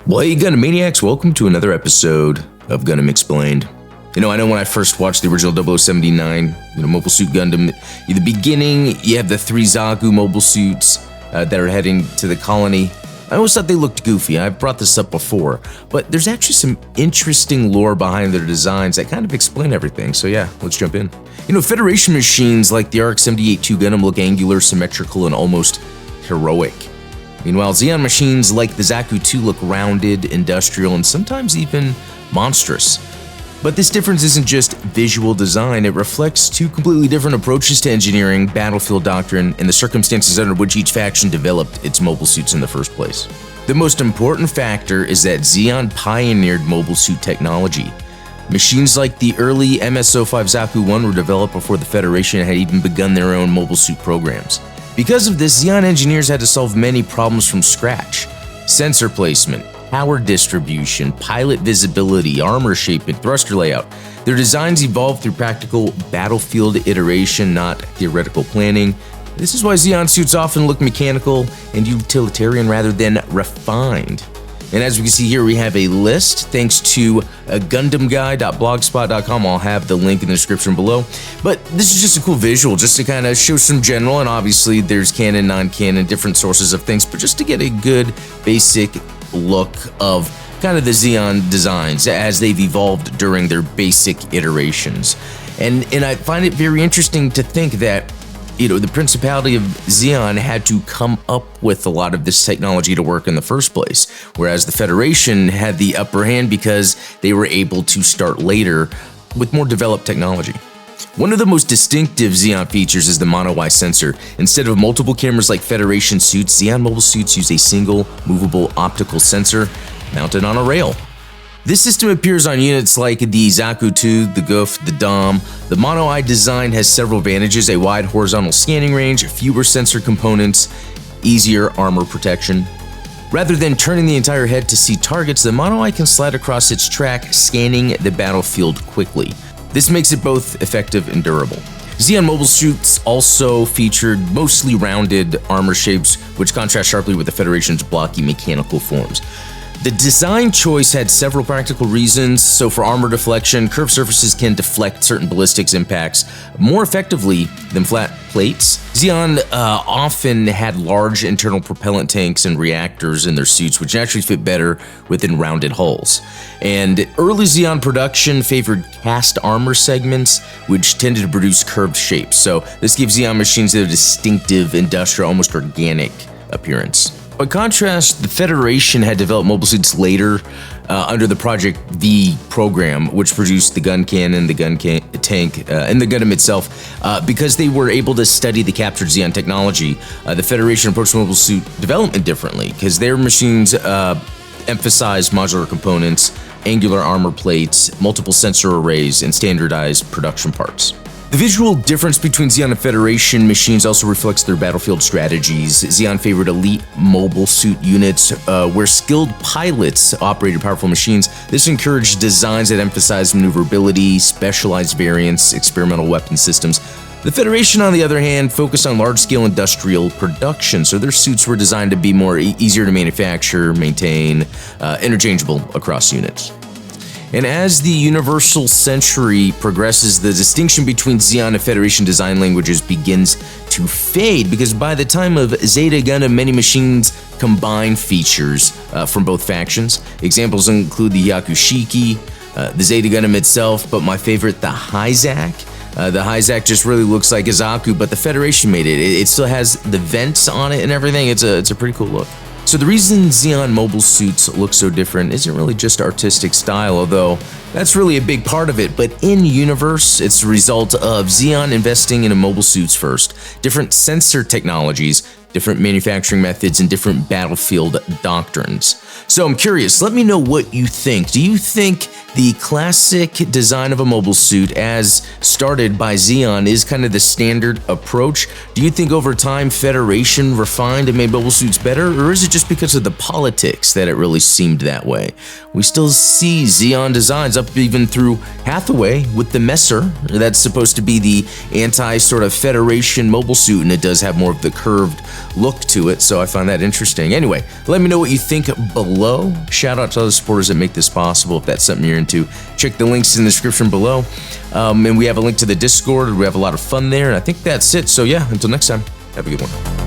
Well, hey Gundam Maniacs, welcome to another episode of Gundam Explained. I know when I first watched the original 0079, Mobile Suit Gundam, in the beginning, you have the three Zaku mobile suits that are heading to the colony. I always thought they looked goofy. I've brought this up before, but there's actually some interesting lore behind their designs that kind of explain everything. So yeah, let's jump in. Federation machines like the RX-78-2 Gundam look angular, symmetrical, and almost heroic. Meanwhile, Zeon machines like the Zaku 2 look rounded, industrial, and sometimes even monstrous. But this difference isn't just visual design, it reflects two completely different approaches to engineering, battlefield doctrine, and the circumstances under which each faction developed its mobile suits in the first place. The most important factor is that Zeon pioneered mobile suit technology. Machines like the early MS-05 Zaku 1 were developed before the Federation had even begun their own mobile suit programs. Because of this, Zeon engineers had to solve many problems from scratch. Sensor placement, power distribution, pilot visibility, armor shape, and thruster layout. Their designs evolved through practical battlefield iteration, not theoretical planning. This is why Zeon suits often look mechanical and utilitarian rather than refined. And as we can see here, we have a list thanks to gundamguy.blogspot.com. I'll have the link in the description below. But this is just a cool visual, just to kind of show some general, and obviously there's canon, non-canon, different sources of things, but just to get a good basic look of kind of the Zeon designs as they've evolved during their basic iterations. And I find it very interesting to think that the Principality of Zeon had to come up with a lot of this technology to work in the first place, whereas the Federation had the upper hand because they were able to start later with more developed technology. One of the most distinctive Zeon features is the mono-eye sensor. Instead of multiple cameras like Federation suits, Zeon mobile suits use a single, movable optical sensor mounted on a rail. This system appears on units like the Zaku 2, the GUF, the Dom. The mono-eye design has several advantages: a wide horizontal scanning range, fewer sensor components, easier armor protection. Rather than turning the entire head to see targets, the mono-eye can slide across its track, scanning the battlefield quickly. This makes it both effective and durable. Zeon mobile suits also featured mostly rounded armor shapes, which contrast sharply with the Federation's blocky mechanical forms. The design choice had several practical reasons. So for armor deflection, curved surfaces can deflect certain ballistics impacts more effectively than flat plates. Zeon often had large internal propellant tanks and reactors in their suits, which naturally fit better within rounded hulls. And early Zeon production favored cast armor segments, which tended to produce curved shapes. So this gives Zeon machines their distinctive, industrial, almost organic appearance. By contrast, the Federation had developed mobile suits later under the Project V program, which produced the gun cannon, the gun tank, and the Gundam itself. Because they were able to study the captured Zeon technology, the Federation approached mobile suit development differently, because their machines emphasized modular components, angular armor plates, multiple sensor arrays, and standardized production parts. The visual difference between Zeon and Federation machines also reflects their battlefield strategies. Zeon favored elite mobile suit units where skilled pilots operated powerful machines. This encouraged designs that emphasized maneuverability, specialized variants, experimental weapon systems. The Federation, on the other hand, focused on large-scale industrial production, so their suits were designed to be easier to manufacture, maintain, interchangeable across units. And as the Universal Century progresses, the distinction between Zeon and Federation design languages begins to fade, because by the time of Zeta Gundam, many machines combine features from both factions. Examples include the Yakushiki, the Zeta Gundam itself, but my favorite, the Hyzak. The Hyzak just really looks like a Zaku, but the Federation made it. It still has the vents on it and everything. It's a pretty cool look. So the reason Zeon mobile suits look so different isn't really just artistic style, although that's really a big part of it, but in universe, it's the result of Zeon investing in mobile suits first, different sensor technologies, different manufacturing methods, and different battlefield doctrines. So I'm curious, let me know what you think. Do you think the classic design of a mobile suit as started by Zeon is kind of the standard approach? Do you think over time Federation refined and made mobile suits better, or is it just because of the politics that it really seemed that way? We still see Zeon designs up even through Hathaway with the Messer. That's supposed to be the anti sort of Federation mobile suit, and it does have more of the curved look to it, so I find that interesting. Anyway, let me know what you think below. Shout out to other supporters that make this possible. If that's something you're into, check the links in the description below. And we have a link to the Discord. We have a lot of fun there, and I think that's it. So yeah, until next time, have a good one.